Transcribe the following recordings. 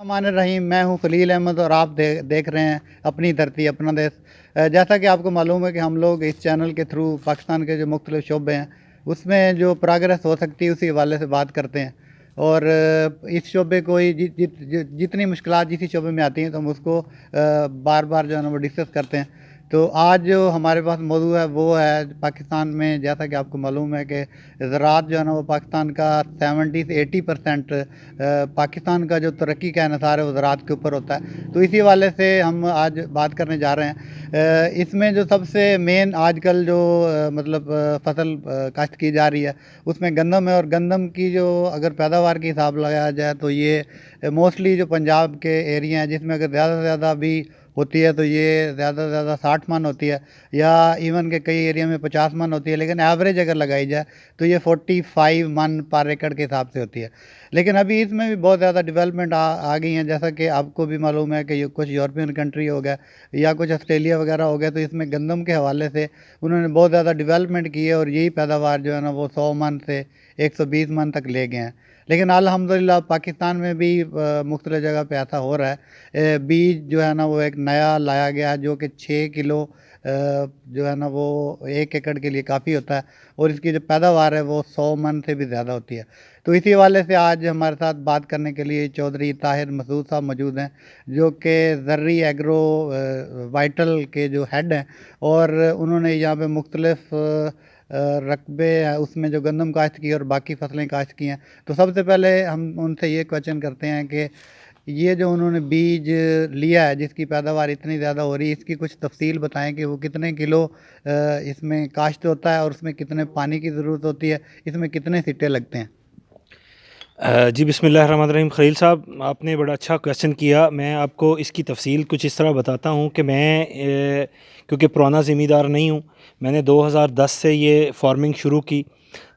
रहमान रहीम। मैं हूँ खलील अहमद और आप देख रहे हैं अपनी धरती अपना देश। जैसा कि आपको मालूम है कि हम लोग इस चैनल के थ्रू पाकिस्तान के जो मुख्तलिफ शोबे हैं उसमें जो प्रोग्रेस हो सकती है उसी हवाले से बात करते हैं। और इस शोबे को ही जितनी मुश्किलात जिस शोबे में आती हैं तो हम उसको बार बार जो है ना वो डिस्कस करते हैं। तो आज जो हमारे पास मौजूद है वो है पाकिस्तान में, जैसा कि आपको मालूम है कि ज़राअत जो है ना वो पाकिस्तान का 70 से 80% पाकिस्तान का जो तरक्की का इन्हिसार है वो ज़राअत के ऊपर होता है। तो इसी वाले से हम आज बात करने जा रहे हैं। इसमें जो सबसे मेन आजकल जो फसल काश्त की जा रही है उसमें गंदम है। और गंदम की जो अगर पैदावार की हिसाब लगाया जाए तो ये मोस्टली जो पंजाब के एरिया हैं जिसमें अगर ज़्यादा से ज़्यादा भी होती है तो ये ज़्यादा से ज़्यादा 60 मन होती है, या इवन के कई एरिया में 50 मन होती है। लेकिन एवरेज अगर लगाई जाए तो ये 45 मन पर एकड़ के हिसाब से होती है। लेकिन अभी इसमें भी बहुत ज़्यादा डेवलपमेंट आ गई हैं, जैसा कि आपको भी मालूम है कि कुछ यूरोपियन कंट्री हो गया या कुछ ऑस्ट्रेलिया वगैरह हो गया, तो इसमें गंदम के हवाले से उन्होंने बहुत ज़्यादा डेवलपमेंट की है और यही पैदावार जो है ना वो 100 मन से 120 मन तक ले गए हैं। लेकिन अल्हम्दुलिल्लाह पाकिस्तान में भी मुख्तलिफ जगह पे ऐसा हो रहा है। बीज जो है ना वो एक नया लाया गया है जो कि 6 किलो जो है ना वो 1 एकड़ के लिए काफ़ी होता है, और इसकी जो पैदावार है वो 100 मन से भी ज़्यादा होती है। तो इसी वाले से आज हमारे साथ बात करने के लिए चौधरी ताहिर मसूद साहब मौजूद हैं, जो कि ज़र्री एग्रो वाइटल के जो हेड हैं। और उन्होंने यहाँ पे मुख्तलिफ रकबे है उसमें जो गंदम काश्त की और बाकी फसलें काश्त की हैं। तो सबसे पहले हम उनसे ये क्वेश्चन करते हैं कि ये जो उन्होंने बीज लिया है जिसकी पैदावार इतनी ज़्यादा हो रही है, इसकी कुछ तफसील बताएं कि वो कितने किलो इसमें काश्त होता है और उसमें कितने पानी की ज़रूरत होती है, इसमें कितने सिट्टे लगते हैं। जी बिस्मिल्लाहिर्रहमानिर्रहीम। खलील साहब, आपने बड़ा अच्छा क्वेश्चन किया। मैं आपको इसकी तफसील कुछ इस तरह बताता हूँ कि मैं क्योंकि पुराना ज़मींदार नहीं हूँ, मैंने 2010 से ये फार्मिंग शुरू की,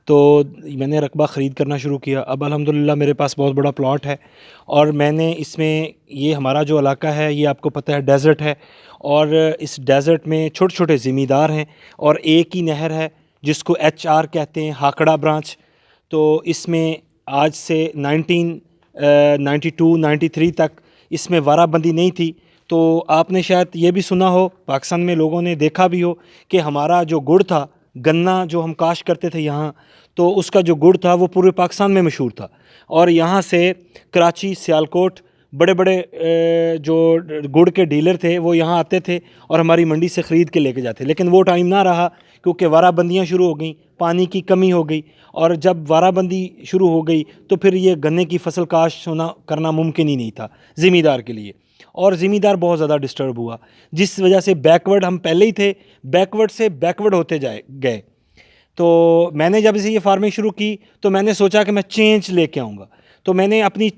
तो मैंने रकबा ख़रीद करना शुरू किया। अब अल्हम्दुलिल्लाह मेरे पास बहुत बड़ा प्लॉट है और मैंने इसमें, ये हमारा जो इलाका है ये आपको पता है डेज़र्ट है, और इस डेज़र्ट में छोटे छोटे ज़मींदार हैं और एक ही नहर है जिसको HR कहते हैं, हाकड़ा ब्रांच। तो इसमें आज से 1992-93 तक इसमें वाराबंदी नहीं थी। तो आपने शायद ये भी सुना हो, पाकिस्तान में लोगों ने देखा भी हो कि हमारा जो गुड़ था, गन्ना जो हम काश्त करते थे यहाँ, तो उसका जो गुड़ था वो पूरे पाकिस्तान में मशहूर था। और यहाँ से कराची, सियालकोट, बड़े बड़े जो गुड़ के डीलर थे वो यहाँ आते थे और हमारी मंडी से ख़रीद के लेके जाते। लेकिन वो टाइम ना रहा क्योंकि वाराबंदियाँ शुरू हो गई, पानी की कमी हो गई, और जब वाराबंदी शुरू हो गई तो फिर ये गन्ने की फसल काश्त करना मुमकिन ही नहीं था ज़मींदार के लिए, और ज़मींदार बहुत ज़्यादा डिस्टर्ब हुआ, जिस वजह से बैकवर्ड, हम पहले ही थे, बैकवर्ड से बैकवर्ड होते गए। तो मैंने जब से ये फार्मिंग शुरू की तो मैंने सोचा कि मैं चेंज लेके आऊँगा। तो मैंने अपनी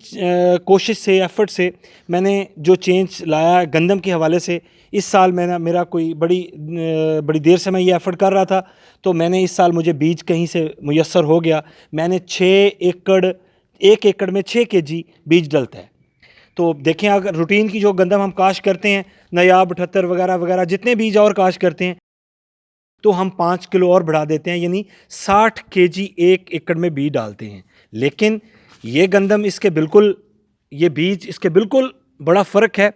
कोशिश से, एफ़र्ट से मैंने जो चेंज लाया गंदम के हवाले से। इस साल मेरा कोई बड़ी देर से मैं ये एफ़र्ट कर रहा था, तो मैंने इस साल, मुझे बीज कहीं से मुयस्सर हो गया। मैंने 1 एकड़ में 6 kg बीज डलता है। तो देखें, अगर रूटीन की जो गंदम हम काश्त करते हैं, नायाब 78 वगैरह वगैरह जितने बीज और काश्त करते हैं, तो हम 5 किलो और बढ़ा देते हैं, यानी 60 kg 1 एकड़ में बीज डालते हैं। लेकिन ये गंदम, इसके बिल्कुल, ये बीज इसके बिल्कुल बड़ा फ़र्क है।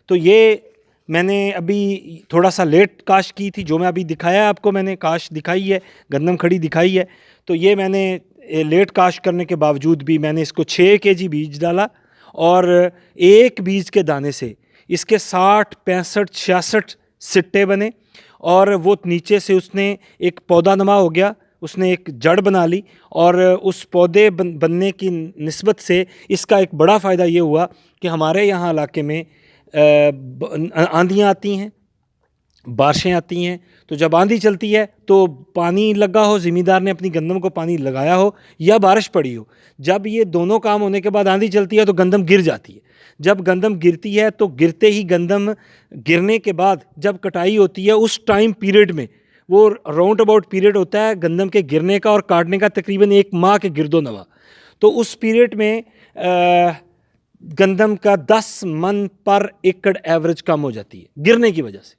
तो ये मैंने अभी थोड़ा सा लेट काश्त की थी, जो मैं अभी दिखाया है आपको, मैंने काश्त दिखाई है, गंदम खड़ी दिखाई है। तो ये मैंने लेट काश्त करने के बावजूद भी मैंने इसको 6 kg बीज डाला, और एक बीज के दाने से इसके 60, 65, 66 सिट्टे बने, और वो नीचे से उसने एक पौधा नमा हो गया, उसने एक जड़ बना ली। और उस पौधे बनने की निस्बत से इसका एक बड़ा फ़ायदा ये हुआ कि हमारे यहाँ इलाके में आंधियाँ आती हैं, बारिशें आती हैं। तो जब आंधी चलती है तो पानी लगा हो, ज़मींदार ने अपनी गंदम को पानी लगाया हो, या बारिश पड़ी हो, जब ये दोनों काम होने के बाद आंधी चलती है तो गंदम गिर जाती है। जब गंदम गिरती है तो गिरते ही, गंदम गिरने के बाद जब कटाई होती है, उस टाइम पीरियड में, वो राउंड अबाउट पीरियड होता है गंदम के गिरने का और काटने का, तकरीबन 1 माह के गिरदो नवा। तो उस पीरियड में गंदम का 10 मन पर एकड़ एवरेज कम हो जाती है गिरने की वजह से।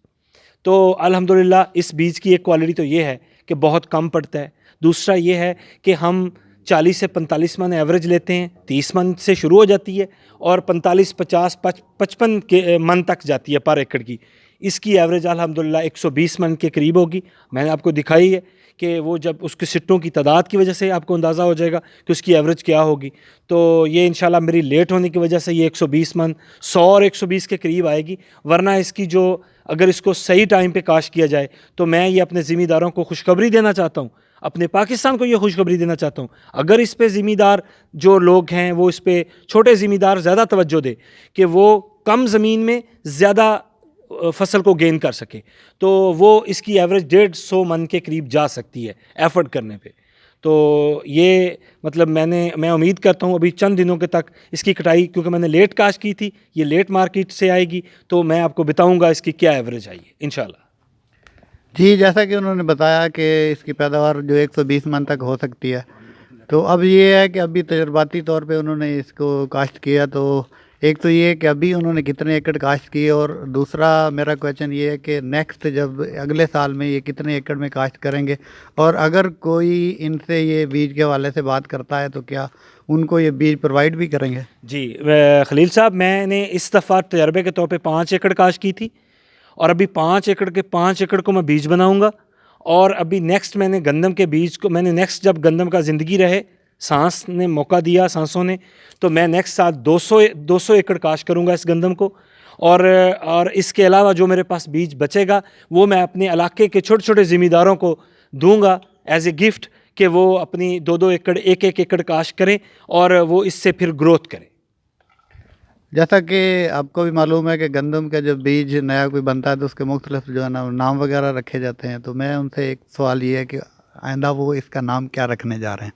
तो अल्हम्दुलिल्लाह इस बीज की एक क्वालिटी तो ये है कि बहुत कम पड़ता है। दूसरा ये है कि हम 40 से 45 मन एवरेज लेते हैं। 30 मन से शुरू हो जाती है और 45, 50, 55 के मन तक जाती है पर एकड़ की। इसकी एवरेज अल्हम्दुलिल्लाह 120 मन के करीब होगी। मैंने आपको दिखाई है कि वो जब उसके सिट्टों की तादाद की वजह से आपको अंदाज़ा हो जाएगा कि उसकी एवरेज क्या होगी। तो ये इंशाल्लाह मेरी लेट होने की वजह से ये 120 मन 100 और 120 के करीब आएगी। वरना इसकी जो अगर इसको सही टाइम पे काश्त किया जाए तो मैं ये अपने ज़िम्मेदारों को खुशखबरी देना चाहता हूँ, अपने पाकिस्तान को ये खुशखबरी देना चाहता हूँ। अगर इस पे ज़िम्मेदार जो लोग हैं वो इस पे छोटे ज़िम्मेदार ज़्यादा तवज्जो दे कि वो कम ज़मीन में ज़्यादा फसल को गेन कर सके, तो वो इसकी एवरेज 150 मन के करीब जा सकती है एफर्ट करने पे। तो ये मतलब मैं उम्मीद करता हूँ अभी चंद दिनों के तक इसकी कटाई, क्योंकि मैंने लेट काश्त की थी, ये लेट मार्केट से आएगी, तो मैं आपको बताऊँगा इसकी क्या एवरेज आई है इंशाल्लाह। जी, जैसा कि उन्होंने बताया कि इसकी पैदावार जो 120 मन तक हो सकती है। तो अब ये है कि अभी तजर्बाती तौर पे उन्होंने इसको काश्त किया, तो एक तो ये कि अभी उन्होंने कितने एकड़ काश्त किए, और दूसरा मेरा क्वेश्चन ये है कि नेक्स्ट जब अगले साल में ये कितने एकड़ में काश्त करेंगे, और अगर कोई इनसे ये बीज के हवाले से बात करता है तो क्या उनको ये बीज प्रोवाइड भी करेंगे? जी खलील साहब, मैंने इस दफ़ा तजर्बे के तौर पे 5 एकड़ काश्त की थी, और अभी 5 एकड़ के 5 एकड़ को मैं बीज बनाऊंगा। और अभी नेक्स्ट मैंने गंदम के बीज को नेक्स्ट जब गंदम का ज़िंदगी रहे, सांस ने मौका दिया सांसों ने, तो मैं नेक्स्ट साल 200 एकड़ काश्त करूंगा इस गंदम को। और इसके अलावा जो मेरे पास बीज बचेगा वो मैं अपने इलाके के छोटे छोटे ज़िम्मेदारों को दूंगा एज ए गिफ्ट, कि वो अपनी 2-2 एकड़ 1-1 एकड़ काश्त करें और वो इससे फिर ग्रोथ करें। जैसा कि आपको भी मालूम है कि गंदम का जब बीज नया कोई बनता है तो उसके मुख्तलिफ जो है ना नाम वगैरह रखे जाते हैं, तो मैं उनसे एक सवाल ये है कि आइंदा वो इसका नाम क्या रखने जा रहे हैं?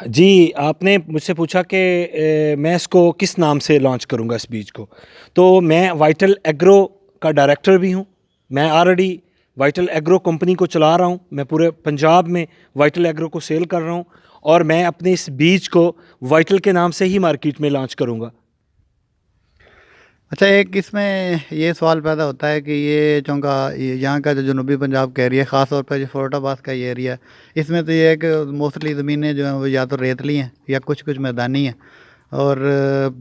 जी, आपने मुझसे पूछा कि मैं इसको किस नाम से लॉन्च करूंगा इस बीज को। तो मैं वाइटल एग्रो का डायरेक्टर भी हूं। मैं ऑलरेडी वाइटल एग्रो कंपनी को चला रहा हूं। मैं पूरे पंजाब में वाइटल एग्रो को सेल कर रहा हूं, और मैं अपने इस बीज को वाइटल के नाम से ही मार्केट में लॉन्च करूंगा। अच्छा, एक इसमें ये सवाल पैदा होता है कि ये चूँकि यहाँ का जो जनूबी पंजाब का एरिया है, ख़ास तौर पर जो फरोटाबाद का ये एरिया है, इसमें तो ये है कि मोस्टली ज़मीनें जो हैं वो या तो रेतली हैं या कुछ कुछ मैदानी हैं, और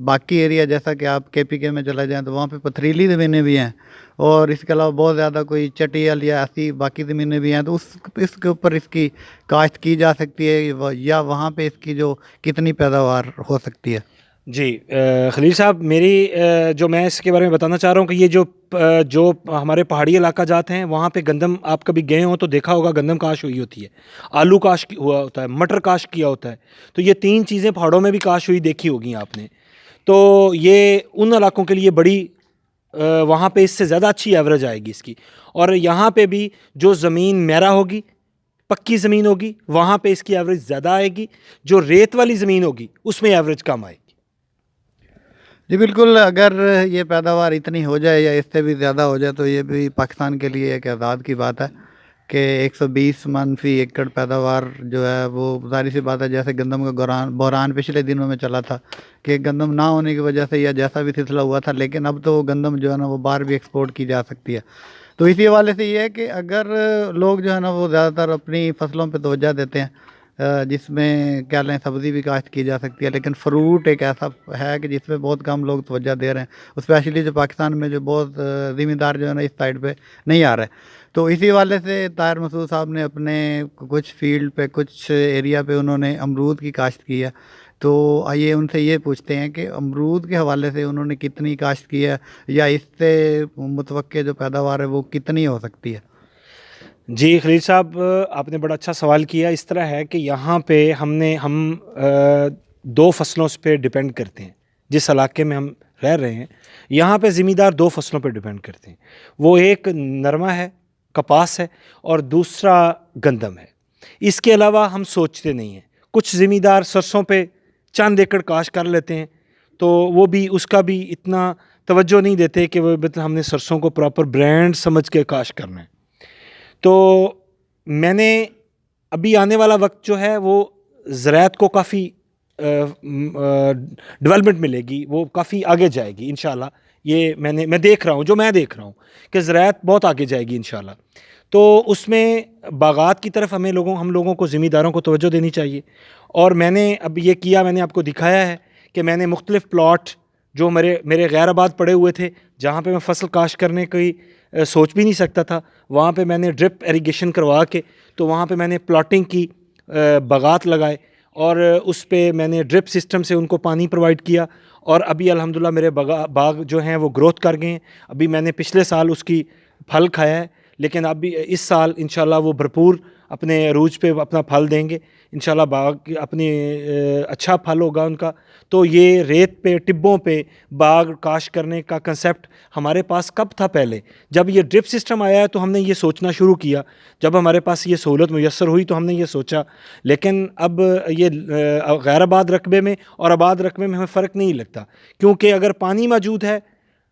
बाकी एरिया जैसा कि आप केपीके में चला जाएं तो वहाँ पे पथरीली ज़मीनें भी हैं, और इसके अलावा बहुत ज़्यादा कोई चटियल या ऐसी बाकी ज़मीनें भी हैं। तो उस इसके ऊपर इसकी काश्त की जा सकती है या वहाँ पे इसकी जो कितनी पैदावार हो सकती है? जी खलील साहब, जो मैं इसके बारे में बताना चाह रहा हूँ कि ये जो हमारे पहाड़ी इलाका जाते हैं वहाँ पे गंदम, आप कभी गए हो तो देखा होगा गंदम काश हुई होती है, आलू काश हुआ होता है, मटर काश किया होता है। तो ये 3 चीज़ें पहाड़ों में भी काश हुई देखी होगी आपने। तो ये उन इलाकों के लिए बड़ी वहाँ पे इससे ज़्यादा अच्छी एवरेज आएगी इसकी। और यहाँ पे भी जो ज़मीन मैरा होगी, पक्की ज़मीन होगी, वहाँ पे इसकी एवरेज ज़्यादा आएगी। जो रेत वाली ज़मीन होगी उसमें एवरेज कम आएगी। जी बिल्कुल, अगर ये पैदावार इतनी हो जाए या इससे भी ज़्यादा हो जाए तो ये भी पाकिस्तान के लिए एक एज़ाज़ की बात है कि 120 मन फ़ी एकड़ पैदावार जो है वो ज़ाहिर सी बात है। जैसे गंदम का बहरान पिछले दिनों में चला था कि गंदम ना होने की वजह से या जैसा भी सिलसिला हुआ था, लेकिन अब तो गंदम जो है ना वो बाहर भी एक्सपोर्ट की जा सकती है। तो इसी हवाले से ये है कि अगर लोग जो है ना वो ज़्यादातर अपनी फसलों पर तवज्जो देते हैं, जिसमें क्या लें सब्ज़ी भी काश्त की जा सकती है, लेकिन फ़्रूट एक ऐसा है कि जिसमें बहुत कम लोग तवज्जो दे रहे हैं। स्पेशली जो पाकिस्तान में जो बहुत ज़िम्मेदार जो है ना इस साइड पे नहीं आ रहे। तो इसी वाले से ताहिर मसूद साहब ने अपने कुछ फील्ड पे कुछ एरिया पे उन्होंने अमरूद की काश्त की है। तो आइए उनसे ये पूछते हैं कि अमरूद के हवाले से उन्होंने कितनी काश्त की है या इससे मुतवक्के जो पैदावार है वो कितनी हो सकती है? जी खलील साहब, आपने बड़ा अच्छा सवाल किया। इस तरह है कि यहाँ पे हम 2 फसलों पे डिपेंड करते हैं। जिस इलाके में हम रह रहे हैं यहाँ पे ज़मींदार 2 फसलों पे डिपेंड करते हैं। वो एक नरमा है, कपास है, और दूसरा गंदम है। इसके अलावा हम सोचते नहीं हैं। कुछ ज़मींदार सरसों पे चंद एकड़ काश्त कर लेते हैं, तो वो भी उसका भी इतना तवज्जो नहीं देते कि वो मतलब हमने सरसों को प्रॉपर ब्रांड समझ के काश्त करना है। तो मैंने अभी आने वाला वक्त जो है वो ज़राअत को काफ़ी डेवलपमेंट मिलेगी, वो काफ़ी आगे जाएगी इंशाल्लाह। ये मैं देख रहा हूँ, जो मैं देख रहा हूँ कि ज़राअत बहुत आगे जाएगी इंशाल्लाह। तो उसमें बागात की तरफ हम लोगों को, ज़िम्मेदारों को तवज्जो देनी चाहिए। और मैंने अब ये किया, मैंने आपको दिखाया है कि मैंने मुख्तलिफ़ प्लॉट जो मेरे गैर आबाद पड़े हुए थे, जहाँ पे मैं फ़सल काश्त करने की सोच भी नहीं सकता था, वहाँ पे मैंने ड्रिप इरिगेशन करवा के, तो वहाँ पे मैंने प्लॉटिंग की, बागात लगाए और उस पे मैंने ड्रिप सिस्टम से उनको पानी प्रोवाइड किया। और अभी अल्हम्दुलिल्लाह मेरे बाग जो हैं वो ग्रोथ कर गए हैं। अभी मैंने पिछले साल उसकी फल खाया है, लेकिन अभी इस साल इंशाल्लाह वो भरपूर अपने अरूज पे अपना फल देंगे इंशाल्लाह। बाग अपनी अच्छा फल होगा उनका। तो ये रेत पे, टिब्बों पे बाग काश्त करने का कंसेप्ट हमारे पास कब था? पहले जब ये ड्रिप सिस्टम आया है तो हमने ये सोचना शुरू किया, जब हमारे पास ये सहूलत मुयस्सर हुई तो हमने ये सोचा। लेकिन अब ये गैर आबाद रकबे में और आबाद रकबे में हमें फ़र्क नहीं लगता, क्योंकि अगर पानी मौजूद है,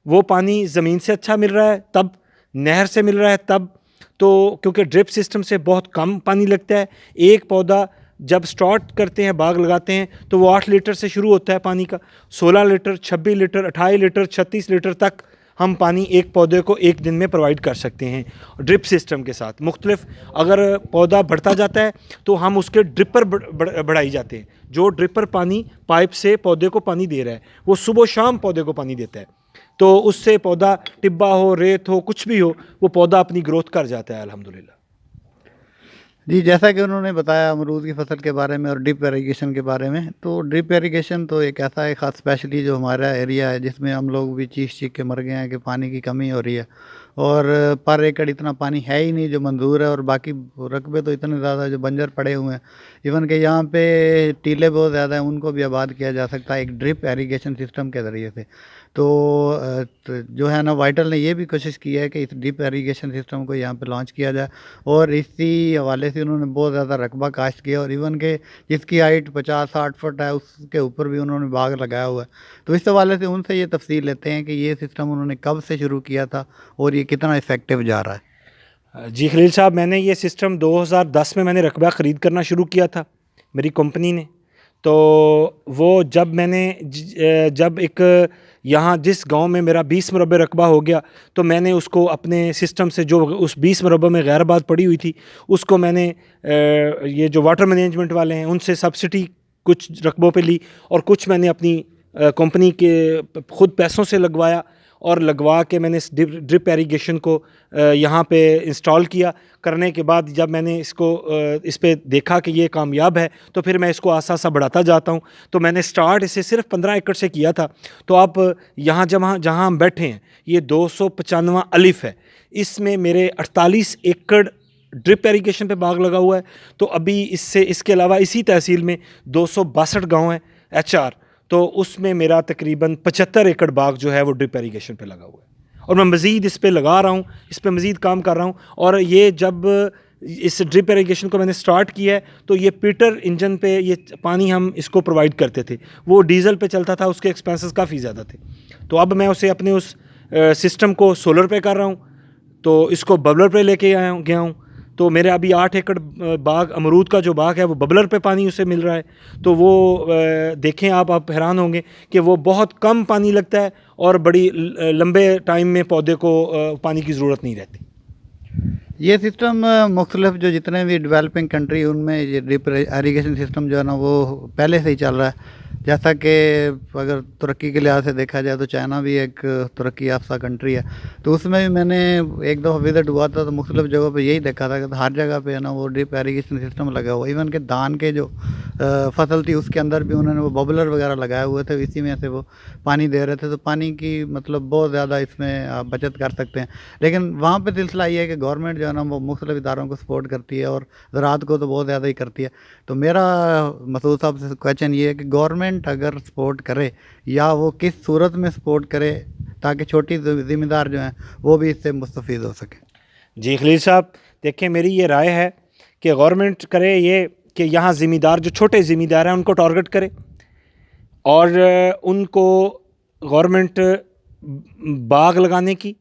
वो पानी ज़मीन से अच्छा मिल रहा है तब, नहर से मिल रहा है तब। तो क्योंकि ड्रिप सिस्टम से बहुत कम पानी लगता है, एक पौधा जब स्टार्ट करते हैं, बाग लगाते हैं, तो वो 8 लीटर से शुरू होता है पानी का, 16 लीटर, 26 लीटर, 28 लीटर, 36 लीटर तक हम पानी एक पौधे को एक दिन में प्रोवाइड कर सकते हैं ड्रिप सिस्टम के साथ। मुख्तलिफ अगर पौधा बढ़ता जाता है तो हम उसके ड्रिपर बढ़ाई जाते हैं। जो ड्रिपर पानी पाइप से पौधे को पानी दे रहा है, वो सुबह शाम पौधे को पानी देता है, तो उससे पौधा टिब्बा हो, रेत हो, कुछ भी हो, वो पौधा अपनी ग्रोथ कर जाता है अल्हम्दुलिल्लाह। जी, जैसा कि उन्होंने बताया अमरूद की फसल के बारे में और ड्रिप इरिगेशन के बारे में, तो ड्रिप इरिगेशन तो एक ऐसा है ख़ास, स्पेशली जो हमारा एरिया है जिसमें हम लोग भी चीख के मर गए हैं कि पानी की कमी हो रही है और पर एकड़ इतना पानी है ही नहीं जो मंजूर है, और बाकी रकबे तो इतने ज़्यादा जो बंजर पड़े हुए हैं। इवन कि यहाँ पे टीले बहुत ज़्यादा हैं, उनको भी आबाद किया जा सकता है एक ड्रिप इरिगेशन सिस्टम के ज़रिए से। तो जो है ना, वाइटल ने ये भी कोशिश की है कि इस ड्रिप इरिगेशन सिस्टम को यहाँ पे लॉन्च किया जाए, और इसी हवाले से उन्होंने बहुत ज़्यादा रकबा काश्त किया, और इवन के जिसकी हाइट 50-60 फुट है उसके ऊपर भी उन्होंने बाग लगाया हुआ है। तो इस हवाले से उनसे ये तफसील लेते हैं कि ये सिस्टम उन्होंने कब से शुरू किया था और ये कितना इफ़ेक्टिव जा रहा है। जी खलील साहब, मैंने ये सिस्टम 2010 में मैंने रकबा ख़रीद करना शुरू किया था मेरी कंपनी ने। तो वो जब एक यहाँ जिस गांव में मेरा 20 मुरब्बे रकबा हो गया, तो मैंने उसको अपने सिस्टम से, जो उस 20 मुरब्बे में गैर आबाद पड़ी हुई थी, उसको मैंने ये जो वाटर मैनेजमेंट वाले हैं उनसे सब्सिडी कुछ रकबों पे ली, और कुछ मैंने अपनी कंपनी के खुद पैसों से लगवाया, और लगवा के मैंने इस ड्रिप इरिगेशन को यहाँ पे इंस्टॉल किया। करने के बाद जब मैंने इस पे देखा कि ये कामयाब है, तो फिर मैं इसको आसा सा बढ़ाता जाता हूँ। तो मैंने स्टार्ट इसे सिर्फ 15 एकड़ से किया था। तो आप यहाँ जहाँ हम बैठे हैं, ये 295 अलिफ है, इसमें मेरे 48 एकड़ ड्रिप इरिगेशन पे बाग लगा हुआ है। तो अभी इसके अलावा इसी तहसील में 262 गाँव हैं HR, तो उसमें मेरा तकरीबन 75 एकड़ बाग जो है वो ड्रिप इरिगेशन पे लगा हुआ है, और मैं मज़ीद इस पे लगा रहा हूँ, इस पे मज़ीद काम कर रहा हूँ। और ये जब इस ड्रिप इरिगेशन को मैंने स्टार्ट किया है, तो ये पीटर इंजन पे ये पानी हम इसको प्रोवाइड करते थे, वो डीज़ल पे चलता था, उसके एक्सपेंसेस काफ़ी ज़्यादा थे। तो अब मैं उसे अपने उस सिस्टम को सोलर पे कर रहा हूँ, तो इसको बबलर पे लेके गया हूँ। तो मेरे अभी 8 एकड़ बाग, अमरूद का जो बाग है, वो बबलर पे पानी उसे मिल रहा है। तो वो देखें आप हैरान होंगे कि वो बहुत कम पानी लगता है और बड़ी लंबे टाइम में पौधे को पानी की ज़रूरत नहीं रहती। ये सिस्टम मुख्तलिफ जो जितने भी डेवलपिंग कंट्री उनमें ये ड्रिप इरिगेशन सिस्टम जो है ना वो पहले से ही चल रहा है। जैसा कि अगर तरक्की के लिहाज से देखा जाए तो चाइना भी एक तरक्की याफ्ता कंट्री है, तो उसमें भी मैंने एक दफ़ा विज़िट हुआ था, तो मुख्तलिफ जगहों पे यही देखा था कि हर जगह पे है ना वो ड्रिप इरिगेशन सिस्टम लगा हुआ। इवन के धान के जो फसल थी उसके अंदर भी उन्होंने वो बबलर वगैरह लगाए हुए थे, इसी में से वो पानी दे रहे थे। तो पानी की मतलब बहुत ज़्यादा इसमें आप बचत कर सकते हैं। लेकिन वहाँ पे सिलसिला ये है कि गवर्नमेंट जो है ना वो मुख्तलिफ इदारों को सपोर्ट करती है और ज़राअत को तो बहुत ज़्यादा ही करती है। तो मेरा मसूद साहब से क्वेश्चन ये है कि गवर्नमेंट अगर सपोर्ट करे, या वो किस सूरत में सपोर्ट करे ताकि छोटी ज़िम्मेदार जो हैं वो भी इससे मुस्तफ़ीद हो सके। जी खलील साहब, देखिए मेरी ये राय है कि गवर्नमेंट करे ये कि यहाँ ज़िम्मेदार, जो छोटे ज़िम्मेदार हैं उनको टारगेट करे, और उनको गवर्नमेंट बाग लगाने की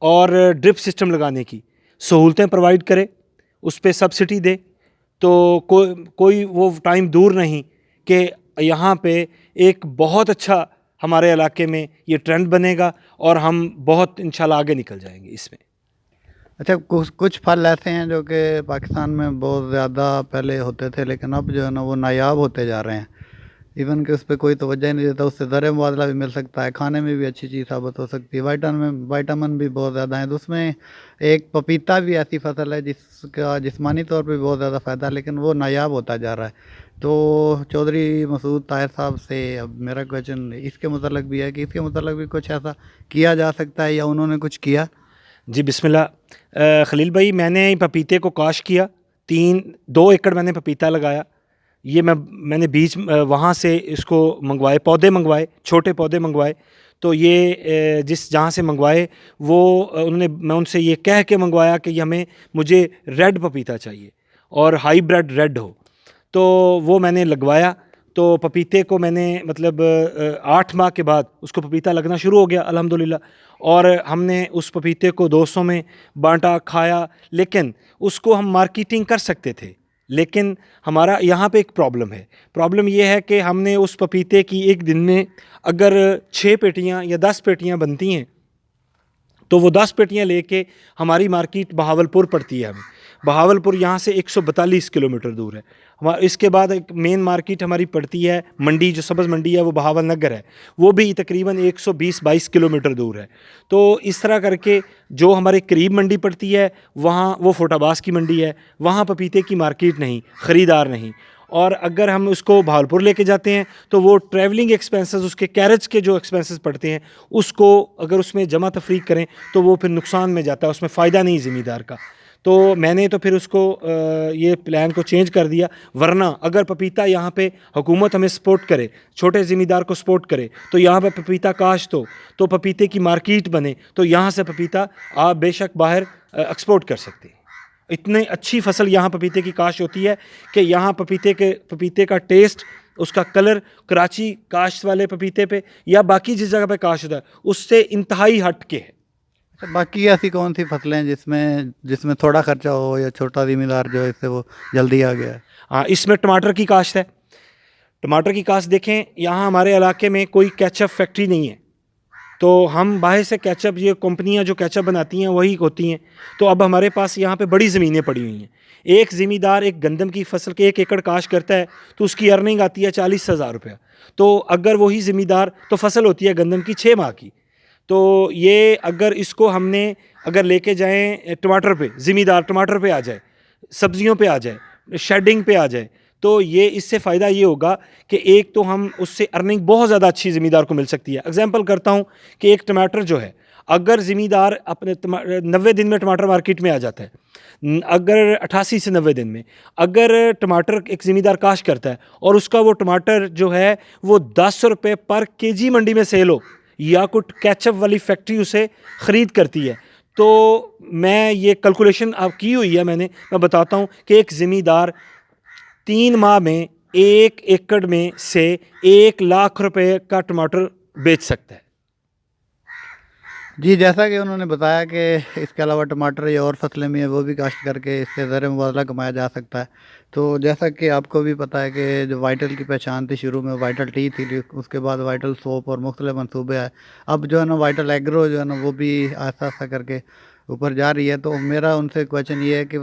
और ड्रिप सिस्टम लगाने की सहूलतें प्रोवाइड करे, उस पर सब्सिडी दे। तो कोई वो टाइम दूर नहीं कि यहाँ पे एक बहुत अच्छा हमारे इलाके में ये ट्रेंड बनेगा और हम बहुत इंशाल्लाह आगे निकल जाएंगे इसमें। अच्छा, कुछ कुछ फल ऐसे हैं जो कि पाकिस्तान में बहुत ज़्यादा पहले होते थे, लेकिन अब जो है ना वो नायाब होते जा रहे हैं। इवन कि उस पे कोई तवज्जो ही नहीं देता, उससे ज़र मुबादला भी मिल सकता है, खाने में भी अच्छी चीज़ साबित हो सकती है, विटामिन भी बहुत ज़्यादा है। तो उसमें एक पपीता भी ऐसी फसल है जिसका जिस्मानी तौर पे बहुत ज़्यादा फ़ायदा है, लेकिन वो नायाब होता जा रहा है। तो चौधरी मसूद ताहिर साहब से अब मेरा क्वेश्चन इसके मुतल्लिक भी है कि इसके मुतल्लिक भी कुछ ऐसा किया जा सकता है या उन्होंने कुछ किया? जी बिस्मिल्लाह। खलील भाई, मैंने पपीते को काश किया, 2 एकड़ मैंने पपीता लगाया। ये मैंने बीज वहाँ से इसको मंगवाए, पौधे मंगवाए, छोटे पौधे मंगवाए। तो ये जहाँ से मंगवाए वो मैं उनसे ये कह के मंगवाया कि मुझे रेड पपीता चाहिए और हाईब्रिड रेड हो। तो वो मैंने लगवाया। तो पपीते को मैंने मतलब 8 माह के बाद उसको पपीता लगना शुरू हो गया अल्हम्दुलिल्लाह। और हमने उस पपीते को दोस्तों में बांटा, खाया। लेकिन उसको हम मार्केटिंग कर सकते थे, लेकिन हमारा यहाँ पे एक प्रॉब्लम है। प्रॉब्लम ये है कि हमने उस पपीते की एक दिन में अगर 6 पेटियाँ या 10 पेटियाँ बनती हैं, तो वो 10 पेटियाँ लेके हमारी मार्केट बहावलपुर पड़ती है हमें। बहावलपुर यहाँ से 142 किलोमीटर दूर है। इसके बाद एक मेन मार्केट हमारी पड़ती है मंडी, जो सब्ज़ मंडी है वो बहावल नगर है, वो भी तकरीबन 120-22 किलोमीटर दूर है। तो इस तरह करके जो हमारे करीब मंडी पड़ती है वहाँ, वो फोटाबास की मंडी है, वहाँ पपीते की मार्केट नहीं, ख़रीदार नहीं। और अगर हम उसको बहावलपुर लेके जाते हैं तो वो ट्रैवलिंग एक्सपेंसेस, उसके कैरेज के जो एक्सपेंसेस पड़ते हैं, उसको अगर उसमें जमा तफरीक करें तो वो फिर नुकसान में जाता है, उसमें फ़ायदा नहीं ज़मींदार का। तो मैंने तो फिर उसको ये प्लान को चेंज कर दिया। वरना अगर पपीता यहाँ पे हुकूमत हमें सपोर्ट करे, छोटे ज़मींदार को सपोर्ट करे, तो यहाँ पे पपीता काश्त हो, तो पपीते की मार्केट बने, तो यहाँ से पपीता आप बेशक बाहर एक्सपोर्ट कर सकते हैं। इतनी अच्छी फसल यहाँ पपीते की काश्त होती है कि यहाँ पपीते का टेस्ट, उसका कलर कराची काश्त वाले पपीते पे या बाकी जिस जगह पे काश्त होता है उससे इंतहाई हट के है। अच्छा, बाकी ऐसी कौन सी फसलें हैं जिसमें जिसमें थोड़ा खर्चा हो या छोटा ज़मींदार जो है इससे वो जल्दी आ गया है? हाँ, इसमें टमाटर की काश्त है। टमाटर की काश्त देखें, यहाँ हमारे इलाके में कोई केचप फैक्ट्री नहीं है, तो हम बाहर से केचप, ये कंपनियां जो केचप बनाती हैं वही होती हैं। तो अब हमारे पास यहाँ पे बड़ी ज़मीनें पड़ी हुई हैं। एक ज़मींदार एक गंदम की फसल के 1 एकड़ काश्त करता है तो उसकी अर्निंग आती है 40,000 रुपया। तो अगर वही ज़मींदार, तो फसल होती है गंदम की 6 माह की। तो ये अगर इसको हमने अगर लेके जाएं टमाटर पे, ज़मींदार टमाटर पे आ जाए, सब्जियों पे आ जाए, शेडिंग पे आ जाए, तो ये इससे फ़ायदा ये होगा कि एक तो हम उससे अर्निंग बहुत ज़्यादा अच्छी ज़मींदार को मिल सकती है। एग्जांपल करता हूँ कि एक टमाटर जो है, अगर ज़मींदार अपने 90 दिन में टमाटर मार्केट में आ जाता है, अगर 88 से 90 दिन में अगर टमाटर एक ज़मींदार काश्त करता है और उसका वो टमाटर जो है वो 10 रुपये पर केजी मंडी में सेल हो, या कुछ केचप वाली फैक्ट्री उसे ख़रीद करती है, तो मैं ये कैलकुलेशन अब की हुई है मैं बताता हूँ कि एक ज़मींदार 3 माह में 1 एकड़ में से 1 लाख रुपए का टमाटर बेच सकता है। जी, जैसा कि उन्होंने बताया कि इसके अलावा टमाटर या और फसलें भी हैं, वो भी काश्त करके इससे ज़र मुबादला कमाया जा सकता है। तो जैसा कि आपको भी पता है कि जो वाइटल की पहचान थी, शुरू में वाइटल टी थी, उसके बाद वाइटल सोप और मुख्तलिफ मनसूबे आए। अब जो है ना वाइटल एग्रो जो है ना वो भी आहिस्ता आहिस्ता करके ऊपर जा रही है। तो मेरा उनसे क्वेश्चन ये है कि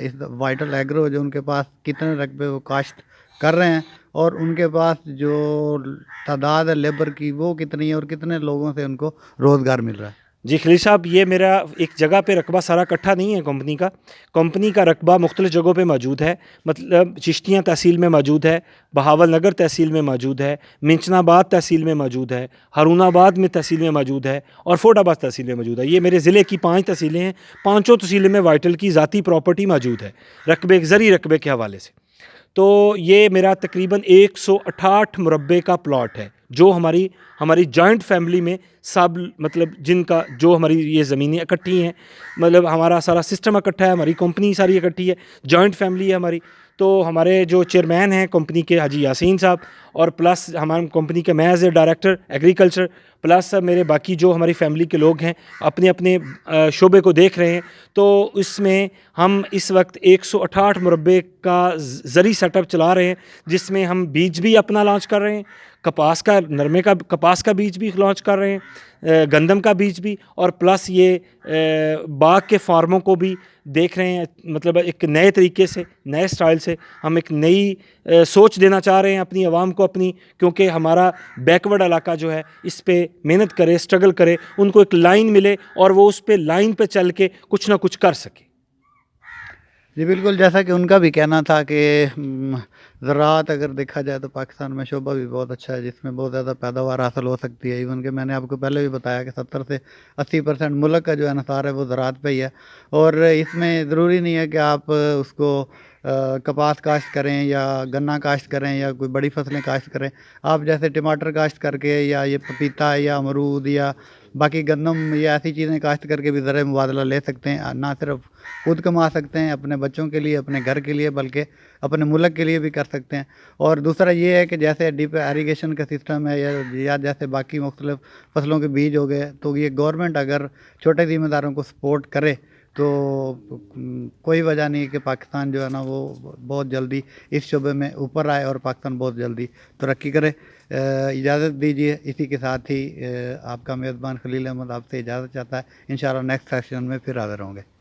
इस वाइटल एग्रो जो उनके पास कितने रकबे वो काश्त कर रहे हैं और उनके पास जो तादाद है लेबर की वो कितनी है और कितने लोगों से उनको रोज़गार मिल रहा है? जी खलील साहब, ये मेरा एक जगह पे रकबा सारा इकट्ठा नहीं है कंपनी का रकबा मुख्तलिफ़ जगहों पे मौजूद है। मतलब चिश्तियाँ तहसील में मौजूद है, बहावल नगर तहसील में मौजूद है, मिंचनाबाद तहसील में मौजूद है, हारूनाबाद में तहसील में मौजूद है और फोर्टाबाद तहसील में मौजूद है। ये मेरे ज़िले की 5 तहसीलें हैं। 5 तहसीलों में वाइटल की ज़ाती प्रॉपर्टी मौजूद है, रकबे ज़री रकबे के हवाले से। तो ये मेरा तकरीबन 168 मुरब्बे का प्लॉट है, जो हमारी जॉइंट फैमिली में सब, मतलब जिनका जो हमारी ये ज़मीनें इकट्ठी हैं, मतलब हमारा सारा सिस्टम इकट्ठा है, हमारी कंपनी सारी इकट्ठी है, जॉइंट फैमिली है हमारी। तो हमारे जो चेयरमैन हैं कंपनी के हाजी यासीन साहब, और प्लस हमारी कंपनी के मैं as a director agriculture, plus मेरे बाकी जो हमारी फैमिली के लोग हैं अपने अपने शोबे को देख रहे हैं। तो इसमें हम इस वक्त 168 मुरब्बे का ज़री सेटअप चला रहे हैं, जिसमें हम बीज भी अपना लॉन्च कर रहे हैं, कपास का बीज भी लॉन्च कर रहे हैं, गंदम का बीज भी, और प्लस ये बाग के फार्मों को भी देख रहे हैं। मतलब एक नए तरीके से, नए स्टाइल से हम एक नई सोच देना चाह रहे हैं अपनी आवाम को अपनी, क्योंकि हमारा बैकवर्ड इलाका जो है इस पे मेहनत करे, स्ट्रगल करे, उनको एक लाइन मिले और वो उस पे लाइन पे चल के कुछ ना कुछ कर सके। जी बिल्कुल, जैसा कि उनका भी कहना था कि ज़राअत अगर देखा जाए तो पाकिस्तान में शोबा भी बहुत अच्छा है, जिसमें बहुत ज़्यादा पैदावार हासिल हो सकती है। इवन कि मैंने आपको पहले भी बताया कि 70 से 80% मुल्क का जो इन्हिसार है वो ज़राअत पे ही है। और इसमें ज़रूरी नहीं है कि आप उसको कपास काश्त करें या गन्ना काश्त करें या कोई बड़ी फसलें काश्त करें। आप जैसे टमाटर काश्त करके या ये पपीता या अमरूद या बाकी गंदम या ऐसी चीज़ें काश्त करके भी ज़र मुबादला ले सकते हैं। ना सिर्फ खुद कमा सकते हैं अपने बच्चों के लिए, अपने घर के लिए, बल्कि अपने मुल्क के लिए भी कर सकते हैं। और दूसरा ये है कि जैसे डीप इरीगेशन का सिस्टम है या जैसे बाकी मुख्तलिफ फसलों के बीज हो गए, तो ये गवर्नमेंट अगर छोटे ज़िम्मेदारों को सपोर्ट करे तो कोई वजह नहीं है कि पाकिस्तान जो है ना वो बहुत जल्दी इस शोबे में ऊपर आए और पाकिस्तान बहुत जल्दी तरक्की करे। इजाज़त दीजिए, इसी के साथ ही आपका मेज़बान खलील अहमद आपसे इजाज़त चाहता है। इंशाअल्लाह नेक्स्ट सेशन में फिर हाज़िर होंगे।